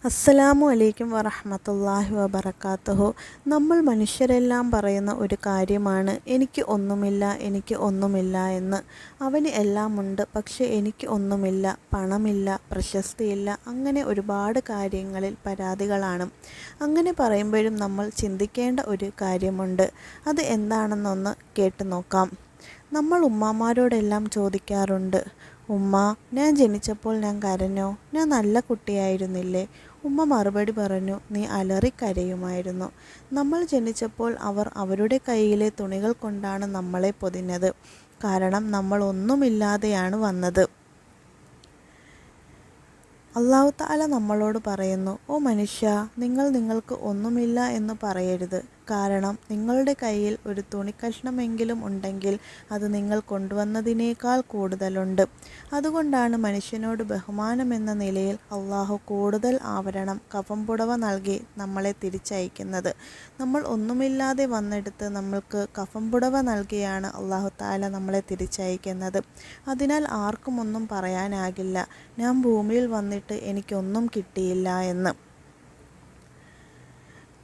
അസ്സലാമു അലൈക്കും വറഹ്മത്തുള്ളാഹി വബറകാതുഹു. നമ്മൾ മനുഷ്യരെല്ലാം പറയുന്ന ഒരു കാര്യമാണ് എനിക്ക് ഒന്നുമില്ല എന്ന്. അവന് എല്ലാമുണ്ട്, പക്ഷെ എനിക്ക് ഒന്നുമില്ല, പണമില്ല, പ്രശസ്തിയില്ല, അങ്ങനെ ഒരുപാട് കാര്യങ്ങളിൽ പരാതികളാണ്. അങ്ങനെ പറയുമ്പോഴും നമ്മൾ ചിന്തിക്കേണ്ട ഒരു കാര്യമുണ്ട്. അത് എന്താണെന്നൊന്ന് കേട്ടു നോക്കാം. നമ്മൾ ഉമ്മാമാരോടെല്ലാം ചോദിക്കാറുണ്ട്, ഉമ്മ, ഞാൻ ജനിച്ചപ്പോൾ ഞാൻ കരഞ്ഞോ? ഞാൻ നല്ല കുട്ടിയായിരുന്നില്ലേ? ഉമ്മ മറുപടി പറഞ്ഞു, നീ അലറിക്കരയുമായിരുന്നു. നമ്മൾ ജനിച്ചപ്പോൾ അവർ അവരുടെ കയ്യിലെ തുണികൾ കൊണ്ടാണ് നമ്മളെ പൊതിഞ്ഞത്. കാരണം നമ്മൾ ഒന്നുമില്ലാതെയാണ് വന്നത്. അല്ലാഹു തആല നമ്മളോട് പറയുന്നു, ഓ മനുഷ്യ, നിങ്ങൾക്ക് ഒന്നുമില്ല എന്ന് പറയരുത്. കാരണം നിങ്ങളുടെ കയ്യിൽ ഒരു തുണിക്കഷ്ണമെങ്കിലും ഉണ്ടെങ്കിൽ അത് നിങ്ങൾ കൊണ്ടുവന്നതിനേക്കാൾ കൂടുതലുണ്ട്. അതുകൊണ്ടാണ് മനുഷ്യനോട് ബഹുമാനമെന്ന നിലയിൽ അള്ളാഹു കൂടുതൽ ആവരണം, കഫംപുടവ നൽകി നമ്മളെ തിരിച്ചയക്കുന്നത്. നമ്മൾ ഒന്നുമില്ലാതെ വന്നെടുത്ത് നമ്മൾക്ക് കഫംപുടവ നൽകിയാണ് അള്ളാഹു തആല നമ്മളെ തിരിച്ചയക്കുന്നത്. അതിനാൽ ആർക്കും ഒന്നും പറയാനാകില്ല, ഞാൻ ഭൂമിയിൽ വന്നിട്ട് എനിക്കൊന്നും കിട്ടിയില്ല എന്ന്.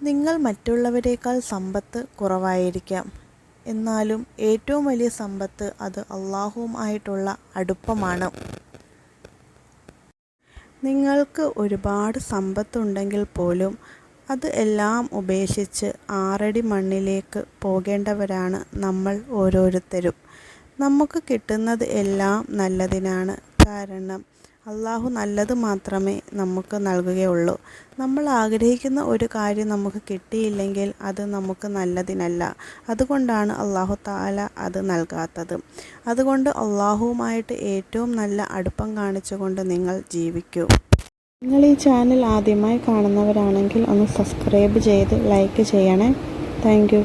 നിങ്ങൾ മറ്റുള്ളവരെക്കാൾ സമ്പത്ത് കുറവായിരിക്കാം, എന്നാലും ഏറ്റവും വലിയ സമ്പത്ത് അത് അള്ളാഹുവുമായിട്ടുള്ള അടുപ്പമാണ്. നിങ്ങൾക്ക് ഒരുപാട് സമ്പത്തുണ്ടെങ്കിൽ പോലും അത് എല്ലാം ഉപേക്ഷിച്ച് 6 അടി മണ്ണിലേക്ക് പോകേണ്ടവരാണ് നമ്മൾ ഓരോരുത്തരും. നമുക്ക് കിട്ടുന്നത് എല്ലാം നല്ലതിനാണ്. കാരണം അള്ളാഹു നല്ലത് മാത്രമേ നമുക്ക് നൽകുകയുള്ളൂ. നമ്മൾ ആഗ്രഹിക്കുന്ന ഒരു കാര്യം നമുക്ക് കിട്ടിയില്ലെങ്കിൽ അത് നമുക്ക് നല്ലതിനല്ല. അതുകൊണ്ടാണ് അള്ളാഹു തആല അത് നൽകാത്തത്. അതുകൊണ്ട് അള്ളാഹുവുമായിട്ട് ഏറ്റവും നല്ല അടുപ്പം കാണിച്ചുകൊണ്ട് നിങ്ങൾ ജീവിക്കൂ. നിങ്ങൾ ഈ ചാനൽ ആദ്യമായി കാണുന്നവരാണെങ്കിൽ ഒന്ന് സബ്സ്ക്രൈബ് ചെയ്ത് ലൈക്ക് ചെയ്യണേ. Thank you.